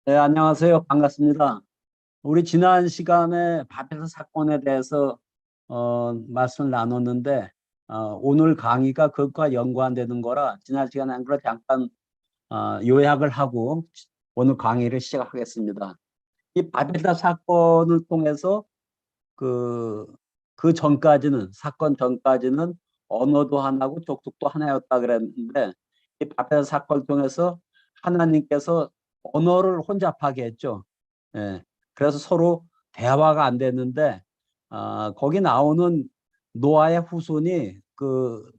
네, 안녕하세요. 반갑습니다. 우리 지난 시간에 바벨 사건에 대해서 말씀을 나눴는데 오늘 강의가 그것과 연관되는 거라 지난 시간에 한 걸 잠깐 요약을 하고 오늘 강의를 시작하겠습니다. 이 바벨탑 사건을 통해서 그, 그 전까지는 사건 전까지는 언어도 하나고 족속도 하나였다 그랬는데 이 바벨탑 사건을 통해서 하나님께서 언어를 혼잡하게 했죠. 예. 그래서 서로 대화가 안 됐는데 거기 나오는 노아의 후손이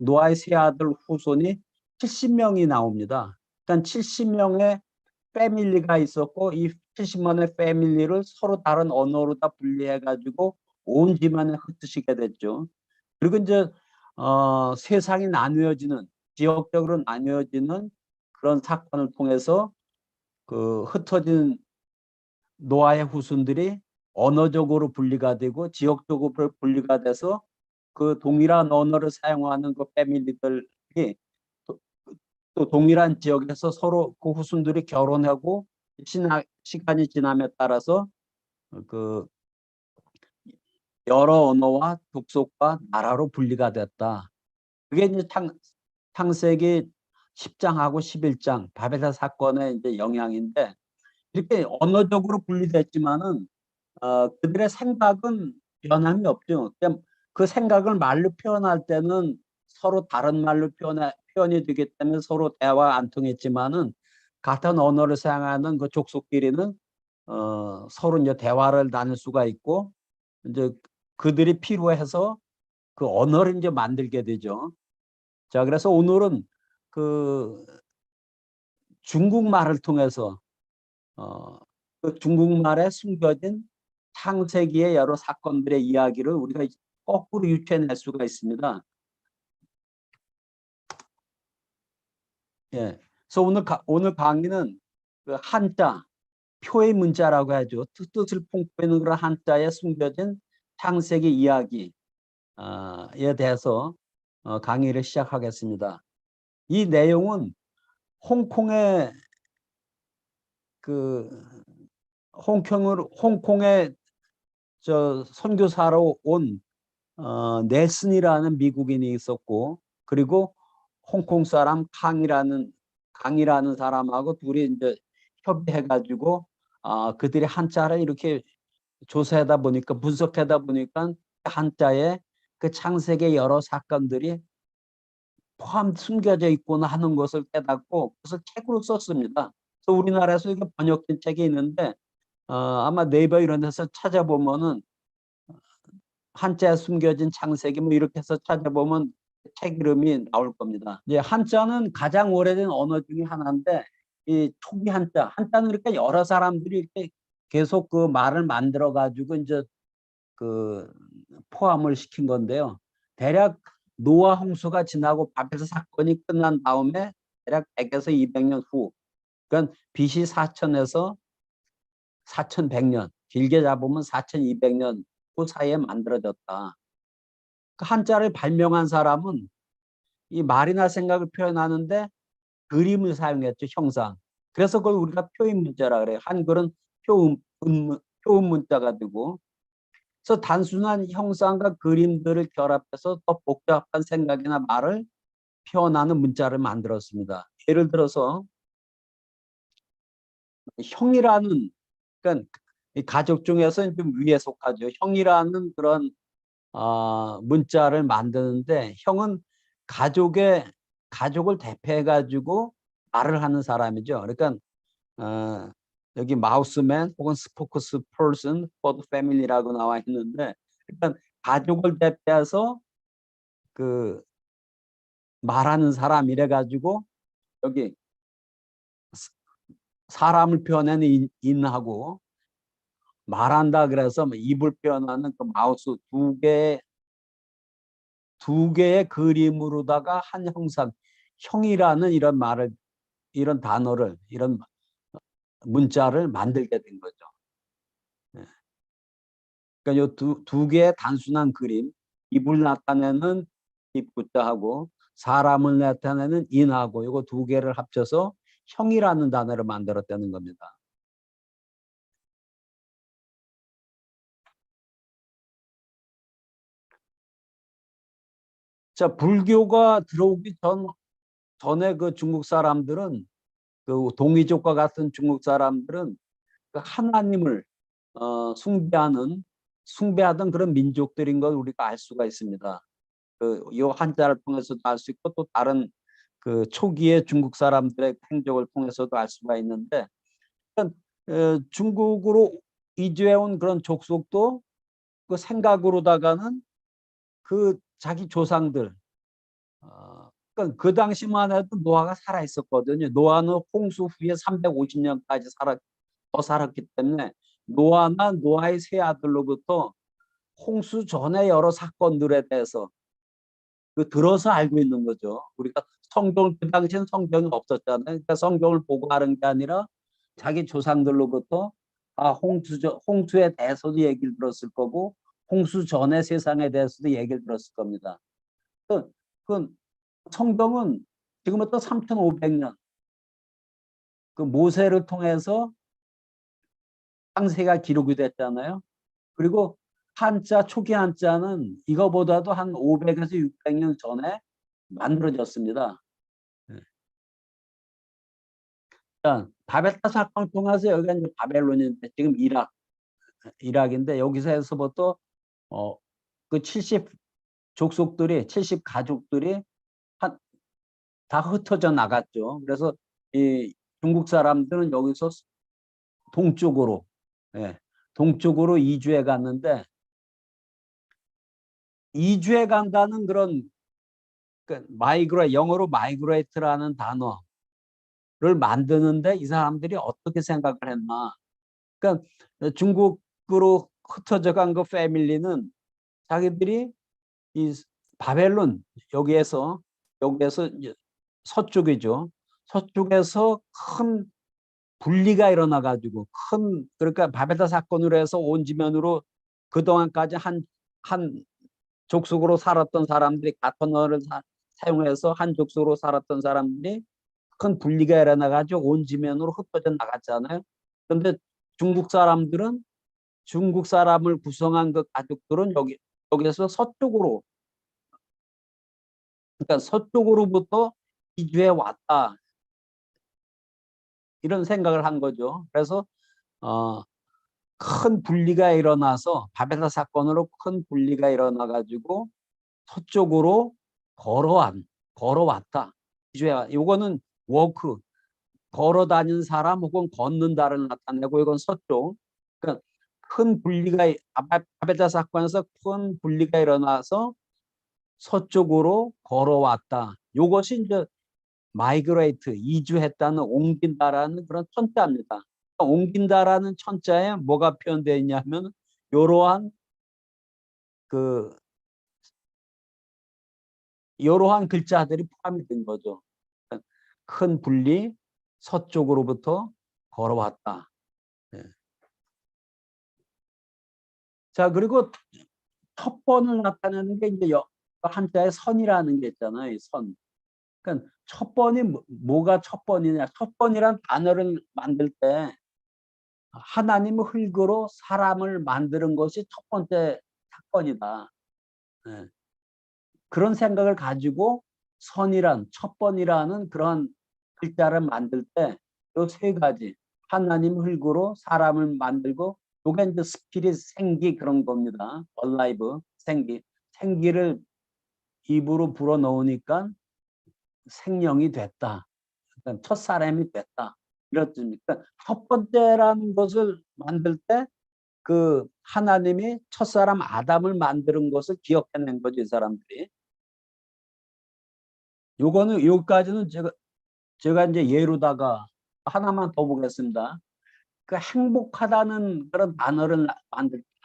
노아의 세 아들 후손이 70명이 나옵니다. 그러니까 70명의 패밀리가 있었고 이 70만의 패밀리를 서로 다른 언어로 다 분리해 가지고 온 집안에 흩으시게 됐죠. 그리고 이제 세상이 나누어지는 지역적으로 나누어지는 그런 사건을 통해서 그 흩어진 노아의 후손들이 언어적으로 분리가 되고 지역적으로 분리가 돼서 그 동일한 언어를 사용하는 그 패밀리들이 또 동일한 지역에서 서로 그 후손들이 결혼하고 시간이 지남에 따라서 그 여러 언어와 족속과 나라로 분리가 됐다. 그게 이제 창세기 10장하고 11장 바벨탑 사건의 이제 영향인데 이렇게 언어적으로 분리됐지만은 그들의 생각은 변함이 없죠. 그 생각을 말로 표현할 때는 서로 다른 말로 표현이 되기 때문에 서로 대화가 안 통했지만은 같은 언어를 사용하는 그 족속끼리는 서로 이제 대화를 나눌 수가 있고 이제 그들이 필요해서 그 언어를 이제 만들게 되죠. 자, 그래서 오늘은 그 중국말을 통해서 어, 그 중국말에 숨겨진 창세기의 여러 사건들의 이야기를 우리가 거꾸로 유추해낼 수가 있습니다. 예. 그래서 오늘 강의는 그 한자, 표의 문자라고 하죠. 뜻을 풍부하는 그런 한자에 숨겨진 창세기 이야기에 대해서 강의를 시작하겠습니다. 이 내용은 홍콩의 그 홍콩의 저 선교사로 온 넬슨이라는 미국인이 있었고 그리고 홍콩 사람 강이라는 사람하고 둘이 이제 협의해가지고 그들이 한자를 이렇게 조사하다 보니까 분석하다 보니까 한자에 그 창세기 여러 사건들이 숨겨져 있구나 하는 것을 깨닫고 그래서 책으로 썼습니다. 그래서 우리나라에서 이게 번역된 책이 있는데 아마 네이버 이런 데서 찾아보면은 한자에 숨겨진 창세기 뭐 이렇게 해서 찾아보면 책 이름이 나올 겁니다. 이제 한자는 가장 오래된 언어 중에 하나인데 이 초기 한자는 그러니까 여러 사람들이 이렇게 계속 그 말을 만들어 가지고 이제 그 포함을 시킨 건데요. 대략 노아 홍수가 지나고 바벨 사건이 끝난 다음에 대략 100에서 200년 후, 그러니까 BC 4000에서 4100년, 길게 잡으면 4200년 그 사이에 만들어졌다. 그 한자를 발명한 사람은 이 말이나 생각을 표현하는데 그림을 사용했죠, 형상. 그래서 그걸 우리가 표인 문자라 그래요. 한글은 표음 문자가 되고. 그래서 단순한 형상과 그림들을 결합해서 더 복잡한 생각이나 말을 표현하는 문자를 만들었습니다. 예를 들어서 형이라는, 그러니까 이 가족 중에서 좀 위에 속하죠. 형이라는 그런 문자를 만드는데 형은 가족을 대표해 가지고 말을 하는 사람이죠. 그러니까 여기 마우스맨 혹은 스포크스 퍼슨 for the family라고 나와 있는데 일단 가족을 대표해서 그 말하는 사람 이래 가지고 여기 사람을 표현하는 인하고 말한다 그래서 뭐 입을 표현하는 그 마우스 두 개의 그림으로다가 한 형상, 형이라는 이런 단어를, 이런 문자를 만들게 된 거죠. 예. 그러니까 이 두 개의 단순한 그림, 입을 나타내는 입구자하고 사람을 나타내는 인하고 이거 두 개를 합쳐서 형이라는 단어를 만들었다는 겁니다. 자, 불교가 들어오기 전에 그 중국 사람들은, 그 동이족과 같은 중국 사람들은 그 하나님을 숭배하던 그런 민족들인 걸 우리가 알 수가 있습니다. 이 한자를 통해서도 알 수 있고, 또 다른 그 초기의 중국 사람들의 행적을 통해서도 알 수가 있는데, 중국으로 이주해온 그런 족속도 그 생각으로다가는 그 자기 조상들, 그러니까 그 당시만 해도 노아가 살아 있었거든요. 노아는 홍수 후에 350년까지 더 살았기 때문에 노아나 노아의 세 아들로부터 홍수 전에 여러 사건들에 대해서 들어서 알고 있는 거죠. 우리가 그 당시엔 성경이 없었잖아요. 그러니까 성경을 보고 하는 게 아니라 자기 조상들로부터 홍수에 대해서도 얘기를 들었을 거고, 홍수 전의 세상에 대해서도 얘기를 들었을 겁니다. 그, 그 성경은 지금부터 3,500년 그 모세를 통해서 창세가 기록이 됐잖아요. 그리고 초기 한자는 이거보다도 한 500에서 600년 전에 만들어졌습니다. 바벨탑 사건을 통해서 여기가 이제 바벨론인데, 지금 이락인데, 여기서 해서부터 그 70 족속들이, 70 가족들이 다 흩어져 나갔죠. 그래서 이 중국 사람들은 여기서 동쪽으로, 예, 동쪽으로 이주해 갔는데, 이주해 간다는 그런 영어로 마이그레이트라는 단어를 만드는데 이 사람들이 어떻게 생각을 했나? 그러니까 중국으로 흩어져 간 그 패밀리는 자기들이 이 바벨론, 여기에서 이제 서쪽이죠. 서쪽에서 큰 분리가 일어나 가지고, 그러니까 바벨탑 사건으로 해서 온 지면으로 그동안까지 한 족속으로 살았던 사람들이, 같은 언어를 사용해서 한 족속으로 살았던 사람들이 큰 분리가 일어나 가지고 온 지면으로 흩어져 나갔잖아요. 그런데 중국 사람들은, 중국 사람을 구성한 그 가족들은 여기에서 서쪽으로, 그러니까 서쪽으로부터 이주해 왔다, 이런 생각을 한 거죠. 그래서 큰 분리가 일어나서, 바벨탑 사건으로 큰 분리가 일어나 가지고 서쪽으로 걸어왔다. 이거는 워크, 걸어 다니는 사람 혹은 걷는다를 나타내고, 이건 서쪽. 그러니까 바벨탑 사건에서 큰 분리가 일어나서 서쪽으로 걸어왔다. 이것이 이제 마이그레이트, 이주했다는, 옮긴다라는 그런 천자입니다. 옮긴다라는 천자에 뭐가 표현되어 있냐면, 이러한 그 이러한 글자들이 포함이 된 거죠. 큰 분리, 서쪽으로부터 걸어왔다. 네. 자, 그리고 첫 번을 나타내는 게 이제 한자의 선이라는 게 있잖아요. 선. 그러니까 첫 번이 뭐가 첫 번이냐? 첫 번이란 단어를 만들 때 하나님의 흙으로 사람을 만드는 것이 첫 번째 사건이다. 네. 그런 생각을 가지고 첫 번이라는 그런 글자를 만들 때 요 세 가지, 하나님 흙으로 사람을 만들고, 요게 이제 스피릿, 생기, 그런 겁니다. 얼라이브, 생기를 입으로 불어넣으니까 생명이 됐다. 그러니까 첫 사람이 됐다. 이렇습니까? 첫 번째라는 것을 만들 때 그 하나님이 첫사람 아담을 만드는 것을 기억해낸 거죠, 이 사람들이. 여기까지는 제가 이제 예로다가 하나만 더 보겠습니다. 그 행복하다는 그런 단어를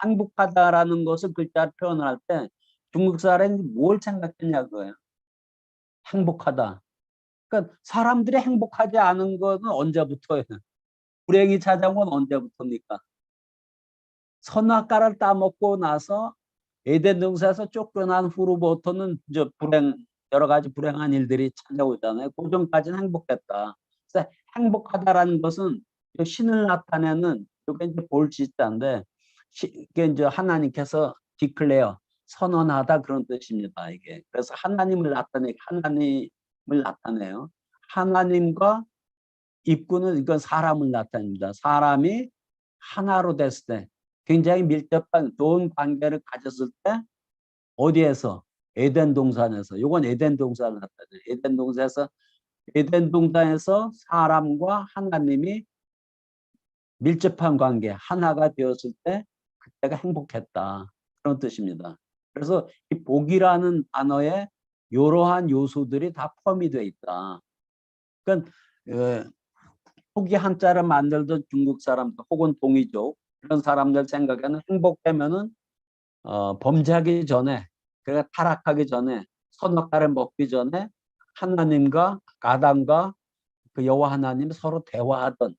행복하다라는 것을 글자로 표현할 때 중국 사람이 뭘 생각했냐 그거예요. 행복하다. 그러니까 사람들이 행복하지 않은 것은 언제부터예요? 불행이 찾아온 건 언제부터입니까? 선악과를 따먹고 나서 에덴 동산에서 쫓겨난 후로부터는 이제 여러 가지 불행한 일들이 찾아오잖아요. 그 전까지는 행복했다. 그래서 행복하다라는 것은 신을 나타내는, 이게 이제 볼지자인데, 이게 이제 하나님께서 디클레어, 선언하다 그런 뜻입니다. 이게. 그래서 하나님을 나타내요. 하나님과 입구는 이건 사람을 나타냅니다. 사람이 하나로 됐을 때 굉장히 밀접한 좋은 관계를 가졌을 때 어디에서? 에덴 동산에서. 요건 에덴 동산을 나타내요. 에덴 동산에서 사람과 하나님이 밀접한 관계 하나가 되었을 때 그때가 행복했다. 그런 뜻입니다. 그래서 이 복이라는 단어에 이러한 요소들이 다 포함이 되어 있다. 그러니까 포기 한자를 만들던 중국 사람들 혹은 동이족 이런 사람들 생각에는 행복되면은 범죄하기 전에 그러니까 타락하기 전에 선악과를 먹기 전에 하나님과 아담과 그 여호와 하나님 서로 대화하던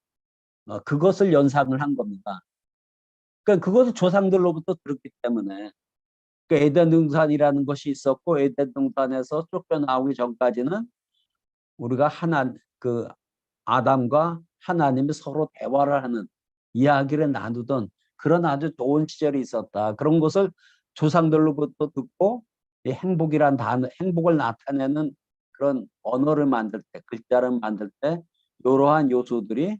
그것을 연상을 한 겁니다. 그러니까 그것은 조상들로부터 들었기 때문에 그 에덴 동산이라는 것이 있었고 에덴 동산에서 쫓겨나오기 전까지는 우리가 그 아담과 하나님이 서로 대화를 하는 이야기를 나누던 그런 아주 좋은 시절이 있었다. 그런 것을 조상들로부터 듣고 이 행복이란 단어, 행복을 나타내는 그런 언어를 만들 때, 글자를 만들 때 이러한 요소들이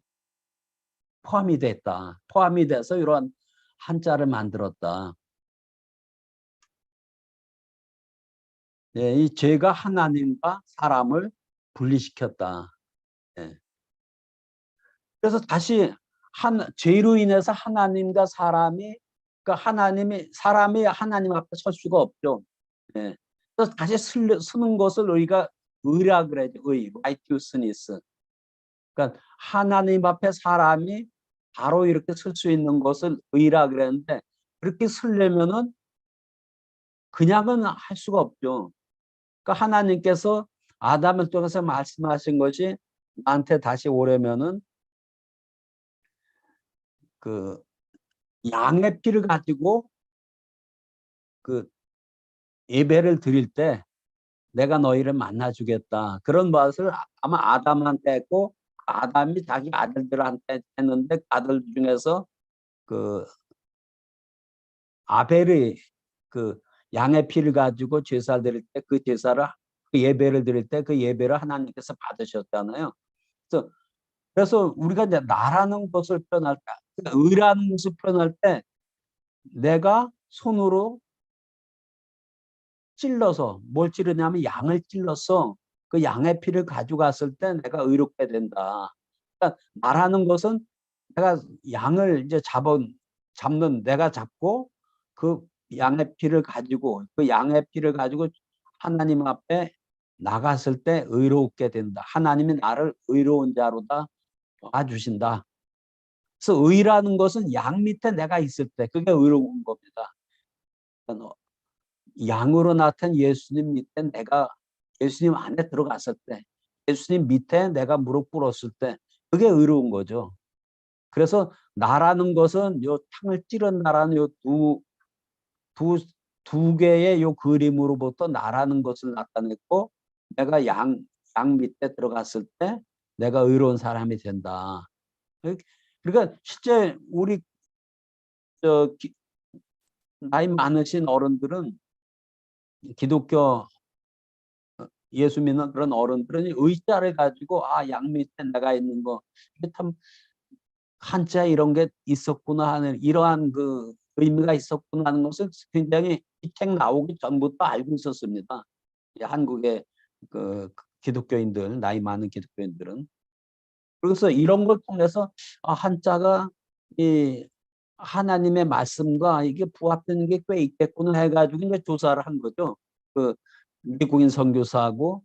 포함이 됐다. 포함이 돼서 이러한 한자를 만들었다. 예, 이 죄가 하나님과 사람을 분리시켰다. 예. 그래서 다시 죄로 인해서 하나님과 사람이 그러니까 사람이 하나님 앞에 설 수가 없죠. 예. 그래서 다시 쓰는 것을 우리가 의라 그래죠. righteousness. 그러니까 하나님 앞에 사람이 바로 이렇게 쓸 수 있는 것을 의라 그랬는데 그렇게 쓰려면은 그냥은 할 수가 없죠. 그러니까 하나님께서 아담을 통해서 말씀하신 것이 나한테 다시 오려면은 그 양의 피를 가지고 그 예배를 드릴 때 내가 너희를 만나 주겠다. 그런 말을 아마 아담한테 했고 아담이 자기 아들들한테 했는데 아들 중에서 그 아벨이 그 양의 피를 가지고 제사 드릴 때 그 예배를 드릴 때 그 예배를 하나님께서 받으셨잖아요. 그래서 우리가 이제 나라는 것을 표현할 때, 그러니까 의라는 것을 표현할 때 내가 손으로 찔러서 뭘 찌르냐면 양을 찔러서 그 양의 피를 가져갔을 때 내가 의롭게 된다. 그러니까 말하는 것은 내가 양을 이제 잡는 내가 잡고 그 양의 피를 가지고 하나님 앞에 나갔을 때 의롭게 된다. 하나님이 나를 의로운 자로다 봐주신다. 그래서 의라는 것은 양 밑에 내가 있을 때 그게 의로운 겁니다. 양으로 나타난 예수님 밑에 내가 예수님 안에 들어갔을 때 예수님 밑에 내가 무릎 꿇었을 때 그게 의로운 거죠. 그래서 나라는 것은 요 탕을 찌른 나라는 요 두 개의 요 그림으로부터 나라는 것을 나타냈고 내가 양 밑에 들어갔을 때 내가 의로운 사람이 된다. 그러니까 실제 우리 나이 많으신 어른들은 기독교 예수 믿는 그런 어른들은 의자를 가지고 양 밑에 내가 있는 거 이게 참 한자 이런 게 있었구나 하는 이러한 그 의미가 있었구나 하는 것을 굉장히 이 책 나오기 전부터 알고 있었습니다. 한국의 그 기독교인들 나이 많은 기독교인들은 그래서 이런 걸 통해서 한자가 이 하나님의 말씀과 이게 부합되는 게 꽤 있겠구나 해가지고 이제 조사를 한 거죠. 그 미국인 선교사하고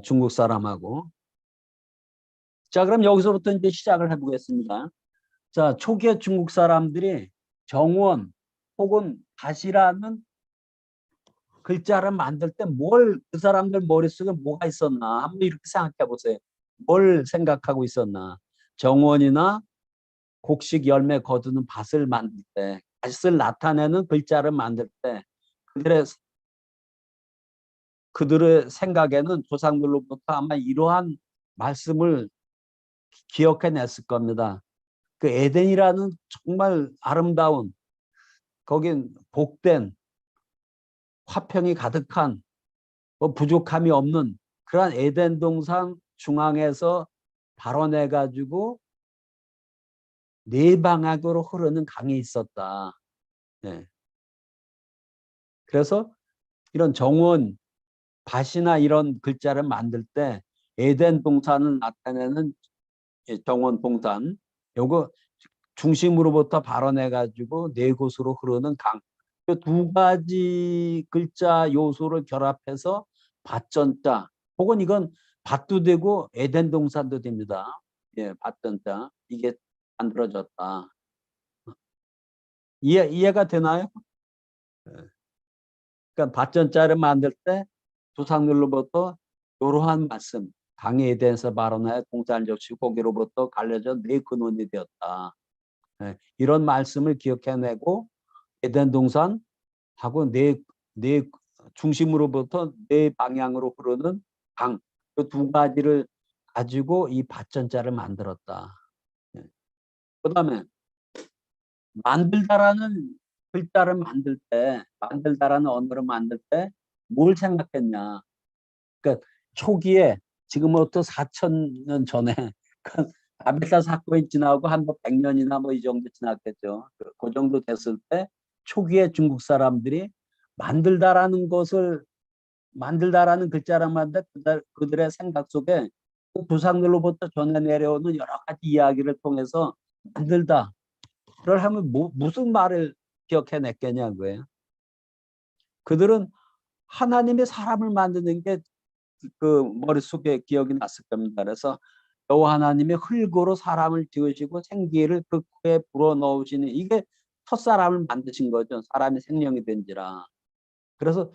중국 사람하고. 자, 그럼 여기서부터 이제 시작을 해보겠습니다. 자, 초기에 중국 사람들이 정원 혹은 다시라는 글자를 만들 때 그 사람들 머릿속에 뭐가 있었나 한번 이렇게 생각해 보세요. 뭘 생각하고 있었나. 정원이나 곡식 열매 거두는 밭을 만들 때 밭을 나타내는 글자를 만들 때 그들의 생각에는 조상들로부터 아마 이러한 말씀을 기억해냈을 겁니다. 그 에덴이라는 정말 아름다운 거긴 복된 화평이 가득한 뭐 부족함이 없는 그러한 에덴 동산 중앙에서 발원해 가지고 네 방향으로 흐르는 강이 있었다. 네. 그래서 이런 정원, 밭이나 이런 글자를 만들 때 에덴 동산을 나타내는 정원 동산, 요거 중심으로부터 발원해 가지고 네 곳으로 흐르는 강. 두 가지 글자 요소를 결합해서 밭전자, 혹은 이건 밭도 되고 에덴 동산도 됩니다. 예, 밭전자 이게 만들어졌다. 이해가 되나요? 예. 그러니까 밭전자를 만들 때 조상들로부터 이러한 말씀, 강에 대해서 발언하여 동산 역시 고기로부터 갈려져 네 근원이 되었다. 예, 이런 말씀을 기억해내고 에덴 동산하고 네 중심으로부터 네 방향으로 흐르는 강, 그 두 가지를 가지고 이 밭전자를 만들었다. 예. 그다음에 만들다라는 글자를 만들 때, 만들다라는 언어를 만들 때 뭘 생각했냐? 그러니까 초기에 지금부터 4천 년 전에 바벨탑 사건이 지나고 한 100년이나 뭐 이 정도 지났겠죠. 그 정도 됐을 때 초기에 중국 사람들이 만들다라는 것을 만들다라는 글자를 만들 그들의 생각 속에 그 조상들로부터 전해 내려오는 여러 가지 이야기를 통해서 만들다를 하면 무슨 말을 기억해냈겠냐고요. 그들은 하나님의 사람을 만드는 게 그 머릿속에 기억이 났을 겁니다. 그래서 여호와 하나님이 흙으로 사람을 지으시고 생기를 그 코에 불어넣으시는 이게 첫사람을 만드신 거죠. 사람이 생명이 된지라. 그래서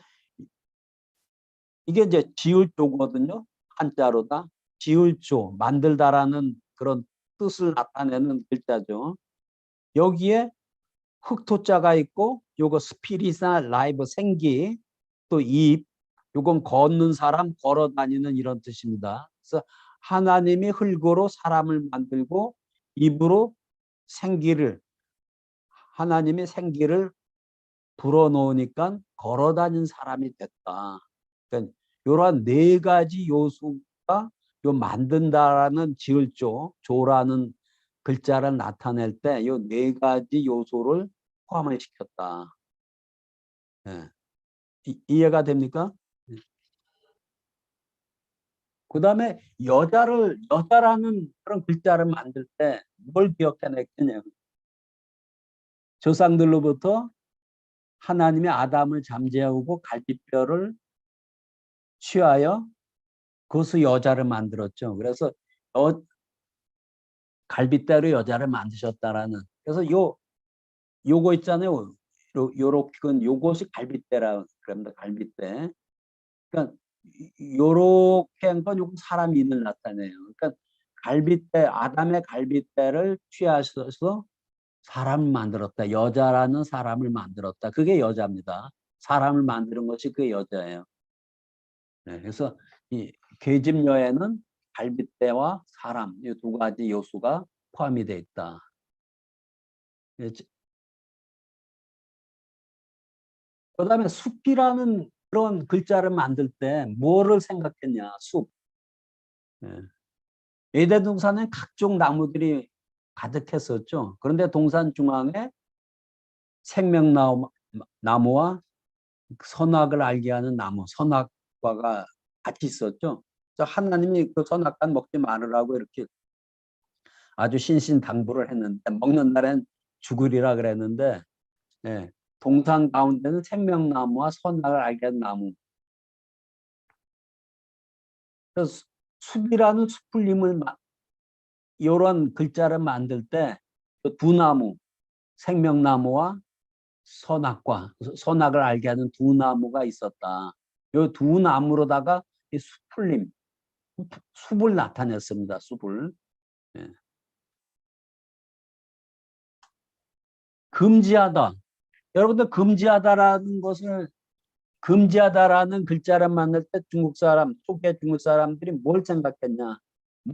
이게 이제 지을조거든요. 한자로다. 지을조, 만들다라는 그런 뜻을 나타내는 글자죠. 여기에 흑토자가 있고 요거 스피릿이나 라이브 생기 또 입, 요건 걷는 사람, 걸어 다니는 이런 뜻입니다. 그래서 하나님이 흙으로 사람을 만들고 입으로 생기를 하나님이 생기를 불어넣으니까 걸어 다니는 사람이 됐다. 그러니까 이러한 네 가지 요소가 요 만든다라는 지을조, 조라는 글자를 나타낼 때 요 네 가지 요소를 포함을 시켰다. 예. 이해가 됩니까? 그 다음에 여자라는 그런 글자를 만들 때 뭘 기억해냈겠냐. 조상들로부터 하나님의 아담을 잠재우고 갈빗뼈를 취하여 그것을 여자를 만들었죠. 그래서 갈빗대로 여자를 만드셨다라는. 그래서 요거 있잖아요. 요렇게 요것이 갈빗대라 그럽니다. 갈빗대. 그러니까 요렇게 한 건 요거 사람 인을 나타내요. 그러니까 갈빗대 아담의 갈빗대를 취하셔서 사람을 만들었다. 여자라는 사람을 만들었다. 그게 여자입니다. 사람을 만드는 것이 그게 여자예요. 네, 그래서 이 계집녀에는 갈빗대와 사람 이 두 가지 요소가 포함이 되어 있다. 그다음에 숲이라는 그런 글자를 만들 때 뭐를 생각했냐? 숲. 예. 에덴 동산에 각종 나무들이 가득했었죠. 그런데 동산 중앙에 생명나무와 선악을 알게 하는 나무, 선악과가 같이 있었죠. 그래서 하나님이 그 선악과 먹지 말으라고 이렇게 아주 신신당부를 했는데 먹는 날엔 죽으리라 그랬는데 예, 동산 가운데는 생명나무와 선악을 알게 하는 나무. 그래서 숲이라는 숲풀림을 이런 글자를 만들 때 두 나무, 생명나무와 선악과 선악을 알게 하는 두 나무가 있었다. 이 두 나무로다가 이 숲풀림, 숲을 나타냈습니다. 숲을. 예. 금지하다. 여러분들 금지하다라는 것을 금지하다라는 글자를 만들 때 중국 사람, 초기의 중국 사람들이 뭘 생각했냐?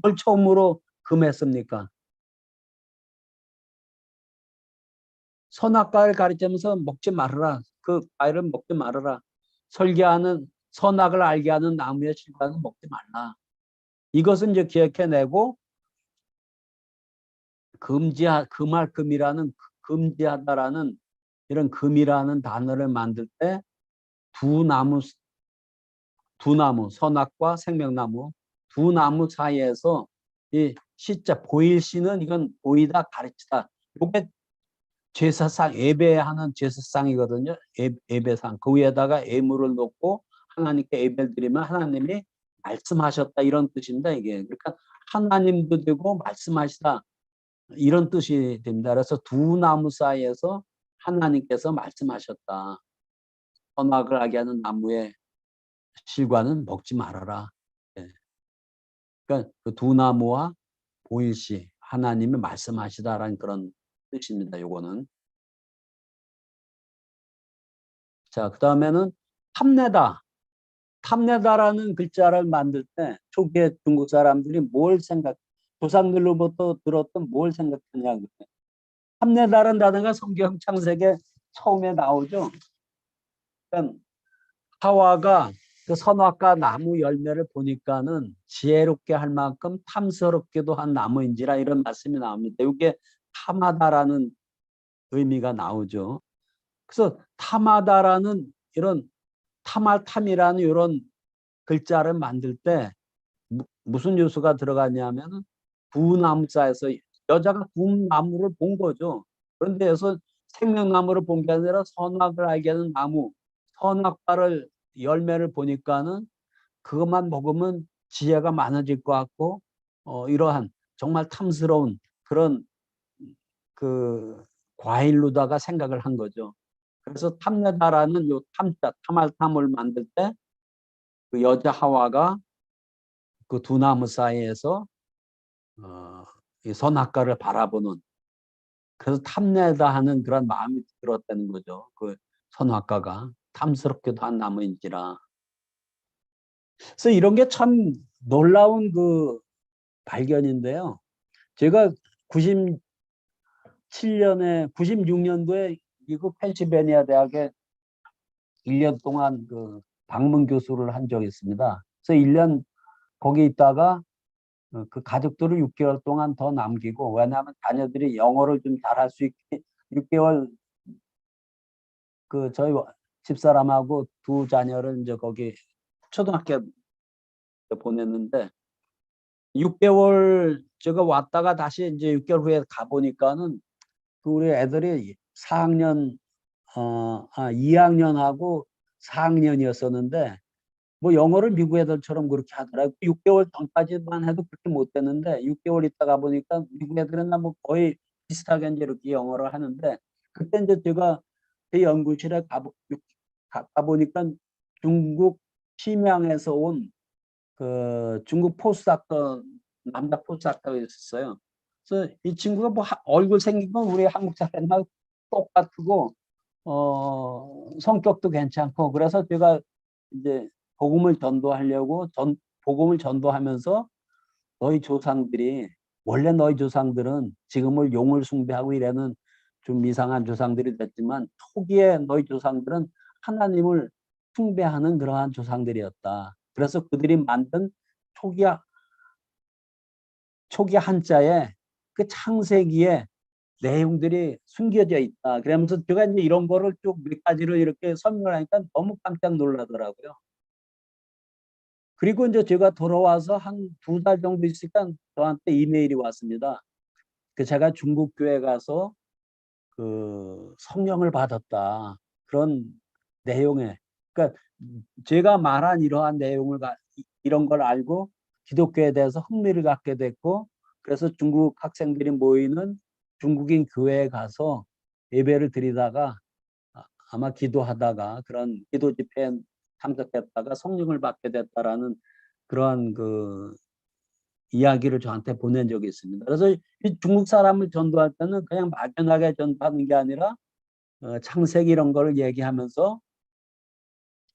뭘 처음으로 금했습니까? 선악과를 가리키면서 먹지 말아라. 그 과일은 먹지 말아라. 설계하는 선악을 알게 하는 나무의 실과는 먹지 말라. 이것은 이제 기억해내고 금이라는 금지하다라는 이런 금이라는 단어를 만들 때 두 나무 선악과 생명나무 두 나무 사이에서 이 시자 보일 시는 이건 보이다 가르치다. 이게 제사상 예배하는 제사상이거든요. 예배상 그 위에다가 예물을 놓고 하나님께 예배를 드리면 하나님이 말씀하셨다 이런 뜻입니다. 이게 그러니까 하나님도 되고 말씀하시다 이런 뜻이 됩니다. 그래서 두 나무 사이에서 하나님께서 말씀하셨다. 선악을 알게 하는 나무의 실과는 먹지 말아라. 예. 그러니까 그 두 나무와 보일시 하나님이 말씀하시다라는 그런 뜻입니다. 요거는. 자, 그 다음에는 탐내다. 탐내다라는 글자를 만들 때 초기에 중국 사람들이 조상들로부터 들었던 뭘 생각하냐. 탐내다라는 단어가 성경 창세기 처음에 나오죠. 그러니까 하와가 그 선악과 나무 열매를 보니까는 지혜롭게 할 만큼 탐스럽게도 한 나무인지라 이런 말씀이 나옵니다. 이게 탐하다라는 의미가 나오죠. 그래서 탐하다라는 이런 탐할 탐이라는 이런 글자를 만들 때 무슨 요소가 들어가냐면은 두 나무 사이에서 여자가 두 나무를 본 거죠. 그런데 여기서 생명나무를 본 게 아니라 선악을 알게 하는 나무, 선악과를 열매를 보니까는 그것만 먹으면 지혜가 많아질 것 같고 이러한 정말 탐스러운 그런 그 과일로다가 생각을 한 거죠. 그래서 탐내다라는 요 탐자, 탐할 탐을 만들 때 그 여자 하와가 그 두 나무 사이에서 이 선악과를 바라보는 그래서 탐내다 하는 그런 마음이 들었다는 거죠. 그 선악과가 탐스럽게도 한 나무인지라. 그래서 이런 게 참 놀라운 그 발견인데요. 제가 96년도에 미국 펜실베니아 대학에 1년 동안 그 방문 교수를 한 적이 있습니다. 그래서 1년 거기 있다가 그 가족들을 6개월 동안 더 남기고 왜냐하면 자녀들이 영어를 좀 잘할 수 있게 6개월 그 저희 집사람하고 두 자녀를 이제 거기 초등학교 보냈는데 6개월 제가 왔다가 다시 이제 6개월 후에 가보니까는 그 우리 애들이 2학년하고 4학년이었었는데 뭐 영어를 미국 애들처럼 그렇게 하더라고요. 6개월 전까지만 해도 그렇게 못했는데 6개월 있다가 보니까 미국 애들은 뭐 거의 비슷하게 이제 이렇게 영어를 하는데 그때 이제 제가 제 연구실에 가보니까 중국 심양에서 온 그 중국 포스닥터 남자 포스닥터가 있었어요. 그래서 이 친구가 뭐 얼굴 생긴 건 우리 한국 사람하고 똑같고 성격도 괜찮고 그래서 제가 이제 복음을 전도하려고 복음을 전도하면서 너희 조상들이 원래 너희 조상들은 지금을 용을 숭배하고 이래는 좀 이상한 조상들이 됐지만 초기에 너희 조상들은 하나님을 숭배하는 그러한 조상들이었다. 그래서 그들이 만든 초기 한자에 그 창세기에 내용들이 숨겨져 있다. 그러면서 제가 이제 이런 거를 쭉 몇 가지를 이렇게 설명을 하니까 너무 깜짝 놀라더라고요. 그리고 이제 제가 돌아와서 한 2달 정도 있으니까 저한테 이메일이 왔습니다. 그 제가 중국 교회 가서 그 성령을 받았다. 그런 내용에 그러니까 제가 말한 이러한 내용을 이런 걸 알고 기독교에 대해서 흥미를 갖게 됐고 그래서 중국 학생들이 모이는 중국인 교회에 가서 예배를 드리다가 아마 기도하다가 그런 기도 집회에 참석했다가 성령을 받게 됐다라는 그러한 그 이야기를 저한테 보낸 적이 있습니다. 그래서 이 중국 사람을 전도할 때는 그냥 막연하게 전도하는 게 아니라 창세기 이런 거를 얘기하면서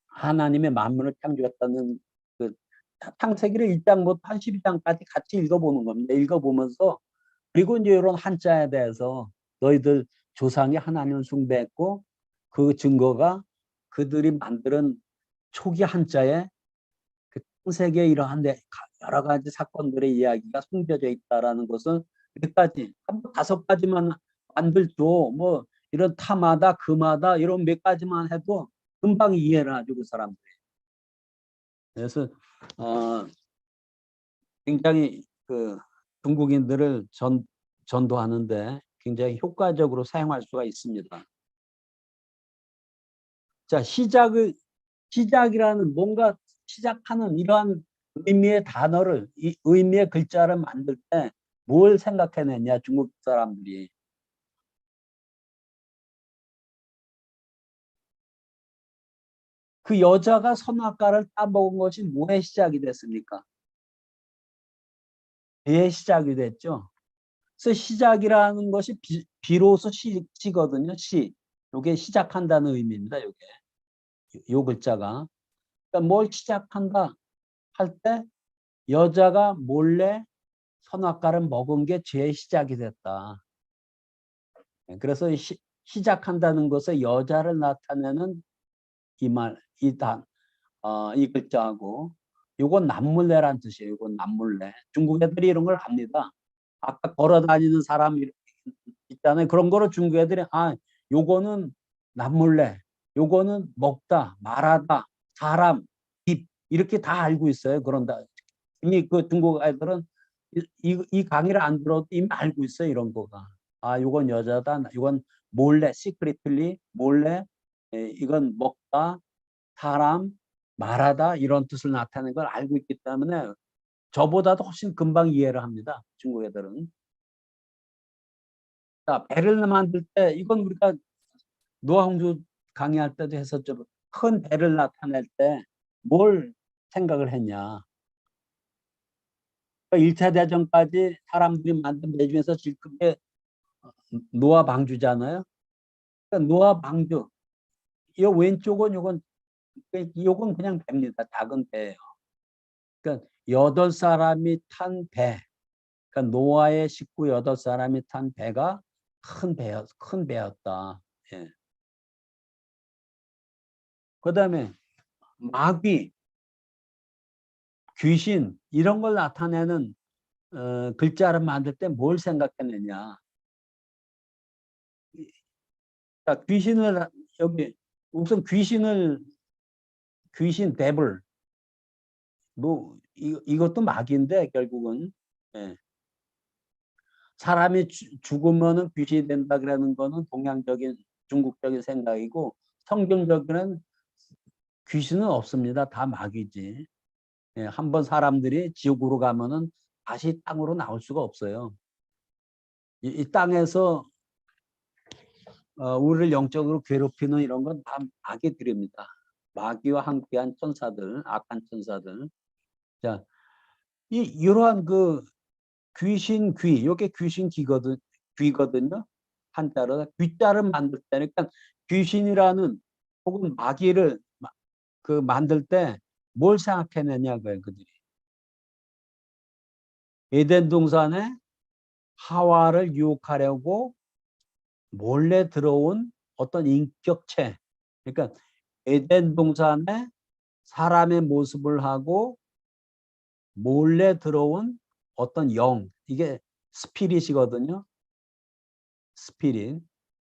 하나님의 만물을 창조했다는 그 창세기를 1장부터 한 12장까지 같이 읽어보는 겁니다. 읽어보면서 그리고 이제 이런 한자에 대해서 너희들 조상이 하나님을 숭배했고 그 증거가 그들이 만드는 초기 한자에 그 세계에 이러한 여러 가지 사건들의 이야기가 숨겨져 있다라는 것은 몇 가지, 한 5가지만 만들죠. 뭐 이런 타마다 금하다 이런 몇 가지만 해도 금방 이해를 하죠, 그 사람들이. 그래서 굉장히 그 중국인들을 전도하는데 굉장히 효과적으로 사용할 수가 있습니다. 자, 시작이라는 뭔가 시작하는 이러한 의미의 단어를, 이 의미의 글자를 만들 때 뭘 생각해냈냐, 중국 사람들이. 그 여자가 선악과를 따먹은 것이 뭐의 시작이 됐습니까? 배의 시작이 됐죠. 그래서 시작이라는 것이 비로소 시거든요. 시. 요게 시작한다는 의미입니다. 요게. 요 글자가. 그러니까 뭘 시작한다 할 때 여자가 몰래 선악과를 먹은 게 죄의 시작이 됐다. 그래서 시작한다는 것은 여자를 나타내는 이 말, 이 글자하고 요건 남몰래란 뜻이에요. 요건 남몰래. 중국 애들이 이런 걸 합니다. 아까 걸어 다니는 사람 있잖아요. 그런 거로 중국 애들이 요거는 남몰래, 요거는 먹다, 말하다, 사람, 입 이렇게 다 알고 있어요. 그런다. 이미 그 중국 애들은 이 강의를 안 들어도 이미 알고 있어요. 이런 거가. 요건 여자다. 이건 몰래, 시크릿리 몰래, 이건 먹다, 사람, 말하다 이런 뜻을 나타내는 걸 알고 있기 때문에 저보다도 훨씬 금방 이해를 합니다. 중국 애들은. 자, 배를 만들 때 이건 우리가 노아홍수 강의할 때도 했었죠. 큰 배를 나타낼 때 뭘 생각을 했냐. 1차 대전까지 사람들이 만든 배 중에서 제일 큰 게 노아 방주잖아요. 그러니까 노아 방주. 이 왼쪽은 요건 그냥 배입니다. 작은 배예요. 그러니까 8사람이 탄 배. 그러니까 노아의 식구 8사람이 탄 배가 큰 배였다. 예. 그다음에 마귀, 귀신 이런 걸 나타내는 글자를 만들 때 뭘 생각했느냐. 자, 귀신을 여기 우선 귀신 데블 뭐 이것도 마귀인데 결국은 예. 사람이 죽으면은 귀신이 된다 그러는 거는 동양적인 중국적인 생각이고 성경적으로는 귀신은 없습니다. 다 마귀지. 예, 한번 사람들이 지옥으로 가면은 다시 땅으로 나올 수가 없어요. 이 땅에서 우리를 영적으로 괴롭히는 이런 건 다 마귀들입니다. 마귀와 함께한 천사들, 악한 천사들. 자, 이러한 그 이게 귀거든요. 한자로 귀자를 만들 때, 그러니까 귀신이라는 혹은 마귀를 만들 때 뭘 생각해내냐 고요 그들이. 에덴 동산에 하와를 유혹하려고 몰래 들어온 어떤 인격체. 그러니까 에덴 동산에 사람의 모습을 하고 몰래 들어온 어떤 영. 이게 스피릿이거든요. 스피릿.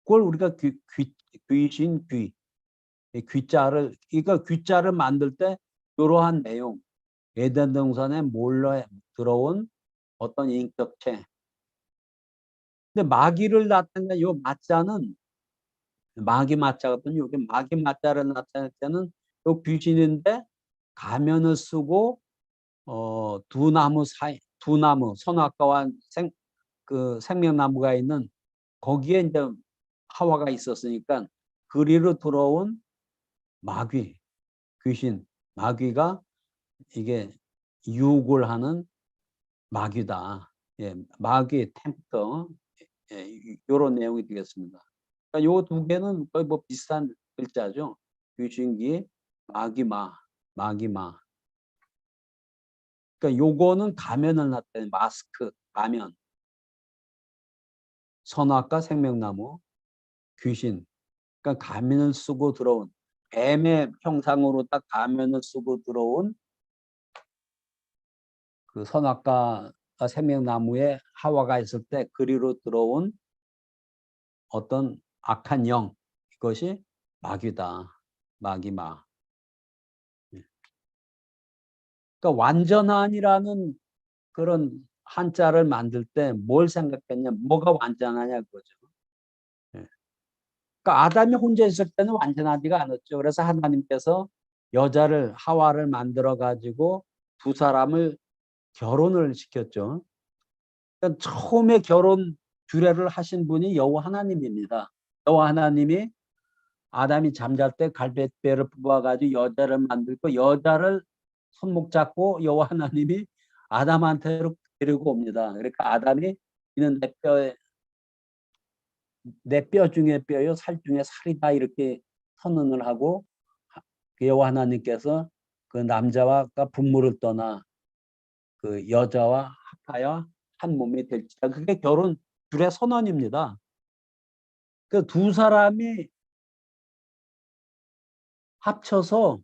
그걸 우리가 귀신, 귀자를 만들 때 이러한 내용. 에덴 동산에 몰래 들어온 어떤 인격체. 근데 마귀를 나타낸 요 마자는 마귀 마자거든요. 여기 마귀 마자를 나타낼 때는 요 귀신인데 가면을 쓰고 두 나무 선악과와 생명나무가 있는 거기에 이제 하와가 있었으니까 그리로 들어온 마귀 귀신 마귀가 이게 유혹을 하는 마귀다. 예, 마귀 템프터 요런 내용이 되겠습니다. 그러니까 요 두 개는 거의 뭐 비슷한 글자죠. 귀신기, 마귀마. 그러니까 요거는 가면을 나타내는 마스크, 가면. 선악과 생명나무, 귀신. 그러니까 가면을 쓰고 들어온 뱀의 형상으로 딱 가면을 쓰고 들어온 그 선악과 생명나무에 하와가 있을 때 그리로 들어온 어떤 악한 영, 이것이 마귀다. 마귀마. 그러니까 완전한이라는 그런 한자를 만들 때 뭘 생각했냐, 뭐가 완전하냐 그거죠. 예. 그러니까 아담이 혼자 있을 때는 완전하지가 않았죠. 그래서 하나님께서 여자를 하와를 만들어 가지고 두 사람을 결혼을 시켰죠. 그러니까 처음에 결혼 규례를 하신 분이 여호와 하나님입니다. 여호와 하나님이 아담이 잠잘 때 갈빗뼈를 뽑아가지고 여자를 만들고 여자를 손목 잡고 여호와 하나님이 아담한테로 데리고 옵니다. 그러니까 아담이 이는 내 뼈 중에 뼈요 살 중에 살이다 이렇게 선언을 하고 여호와 하나님께서 그 남자와 분무를 떠나 그 여자와 합하여 한 몸이 될지라. 그게 결혼 규례 선언입니다. 그 두 사람이 합쳐서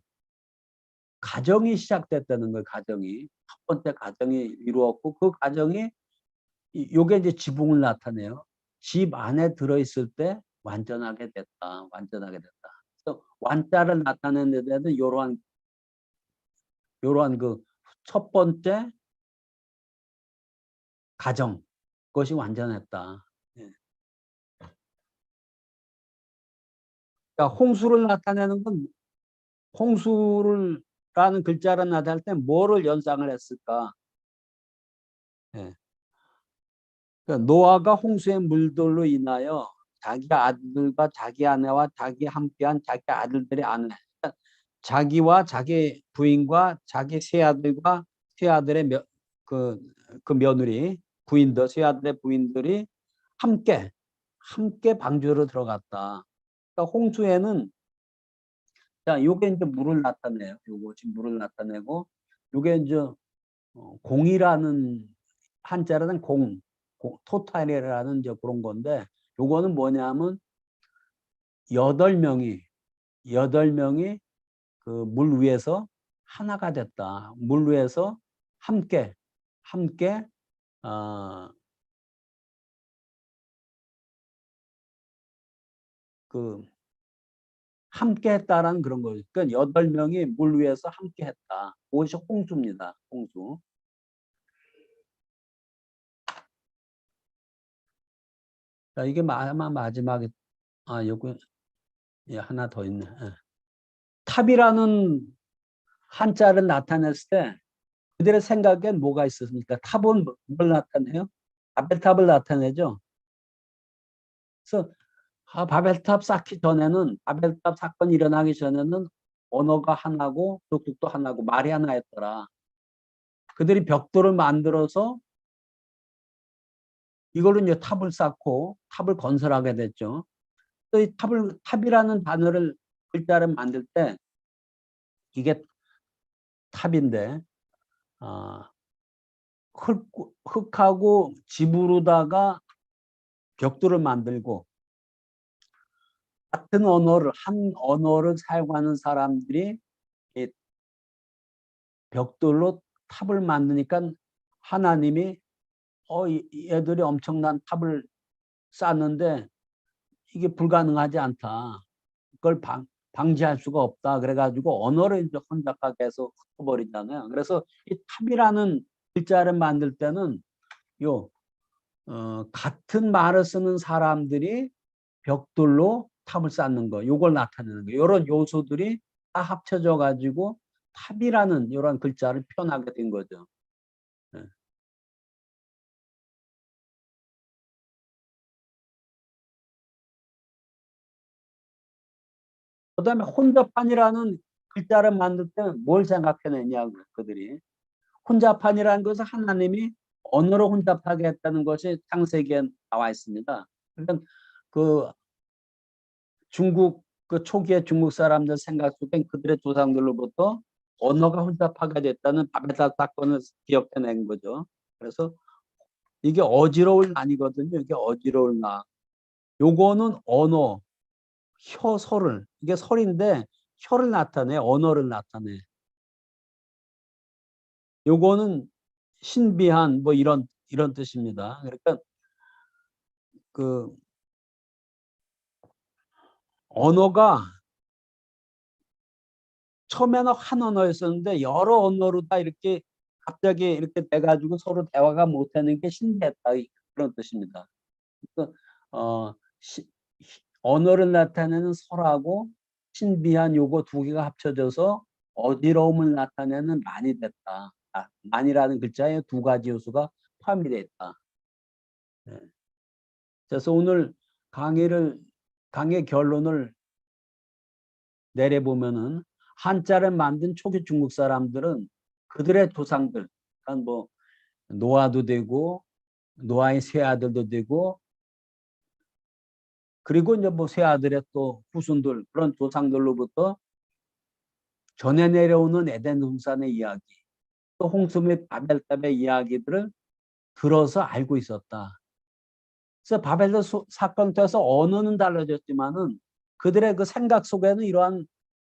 가정이 시작됐다는 거예요. 가정이 첫 번째 가정이 이루었고 그 가정이 요게 이제 지붕을 나타내요. 집 안에 들어 있을 때 완전하게 됐다. 완전하게 됐다. 그래서 완자를 나타내는 데는 이러한 그 첫 번째 가정 그것이 완전했다. 예. 그러니까 홍수를 나타내는 건 홍수라는 글자를 나타낼 때 뭐를 연상을 했을까? 예. 그러니까 노아가 홍수의 물들로 인하여 자기 아들과 자기 아내와 자기 함께한 자기 아들들의 아내, 그러니까 자기와 자기 부인과 자기 새아들과 새아들의 그 며느리 부인들, 새아들의 부인들이 함께 방주로 들어갔다. 그러니까 홍수에는 자, 요게 이제 물을 나타내요. 요거 지금 물을 나타내고 요게 이제 공이라는 한자로는 토탈이라는 이제 그런 건데 요거는 뭐냐면 여덟 명이 그 물 위에서 하나가 됐다. 물 위에서 함께 어, 그 함께 했다라는 그런 거죠. 그러니까 여덟 명이 물 위에서 함께 했다. 그것이 홍수입니다. 홍수. 자, 이게 아마 마지막에 요거 예, 하나 더 있네. 예. 탑이라는 한자를 나타냈을 때 그들의 생각엔 뭐가 있었습니까? 탑은 뭘 나타내요? 바벨탑을 나타내죠. 그래서 바벨탑 쌓기 전에는 바벨탑 사건이 일어나기 전에는 언어가 하나고 족속도 하나고 말이 하나였더라. 그들이 벽돌을 만들어서 이걸로 이제 탑을 쌓고 탑을 건설하게 됐죠. 또 이 탑이라는 단어를 글자를 만들 때 이게 탑인데 어, 흙하고 집으로다가 벽돌을 만들고 같은 한 언어를 사용하는 사람들이 이 벽돌로 탑을 만드니까 하나님이 얘들이 엄청난 탑을 쌓는데 이게 불가능하지 않다. 그걸 방지할 수가 없다. 그래가지고 언어를 이제 혼잡하게 해서 흩어버리잖아요. 그래서 이 탑이라는 글자를 만들 때는 같은 말을 쓰는 사람들이 벽돌로 탑을 쌓는 거, 요걸 나타내는 거. 이런 요소들이 다 합쳐져 가지고 탑이라는 이런 글자를 표현하게 된 거죠. 예. 그다음에 혼잡한이라는 글자를 만들 때는 뭘 생각해냈냐 그들이. 혼잡한이라는 것은 하나님이 언어로 혼잡하게 했다는 것이 창세기에 나와 있습니다. 그러니까 그 중국 그 초기의 중국 사람들 생각 속엔 그들의 조상들로부터 언어가 혼잡하게 됐다는 바벨탑 사건을 기억해낸 거죠. 그래서 이게 어지러울 난이거든요. 이게 어지러울 나. 요거는 언어, 설을 이게 설인데 혀를 나타내, 언어를 나타내. 요거는 신비한 뭐 이런 뜻입니다. 그러니까 그 언어가 처음에는 한 언어였었는데 여러 언어로 다 이렇게 갑자기 이렇게 돼 가지고 서로 대화가 못하는 게 신비했다, 그런 뜻입니다. 그러니까 어 시 언어를 나타내는 설하고 신비한 요거 두 개가 합쳐져서 어지러움을 나타내는 만이 됐다. 만이라는 글자에 두 가지 요소가 포함이 돼 있다. 예. 그래서 오늘 강의 결론을 내려보면은 한자를 만든 초기 중국 사람들은 그들의 조상들, 그러니까 뭐 노아도 되고 노아의 세 아들도 되고 그리고 이제 뭐 세 아들의 또 후손들, 그런 조상들로부터 전해 내려오는 에덴 동산의 이야기, 또 홍수 및 바벨탑의 이야기들을 들어서 알고 있었다. 그래서 바벨탑 사건을 통해서 언어는 달라졌지만은 그들의 그 생각 속에는 이러한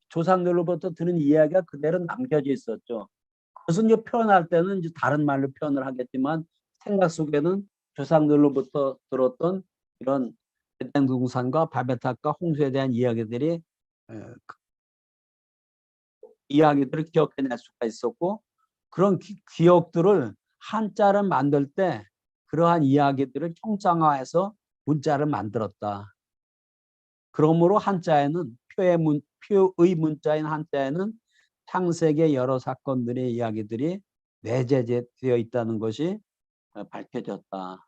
조상들로부터 들은 이야기가 그대로 남겨져 있었죠. 그것은 이제 표현할 때는 이제 다른 말로 표현을 하겠지만 생각 속에는 조상들로부터 들었던 이런 에덴 동산과 바벨탑과 홍수에 대한 이야기들이 이야기들을 기억해낼 수가 있었고, 그런 기억들을 한자를 만들 때 그러한 이야기들을 형상화해서 문자를 만들었다. 그러므로 한자에는 표의 문자인 한자에는 창세기의 여러 사건들의 이야기들이 내재되어 있다는 것이 밝혀졌다.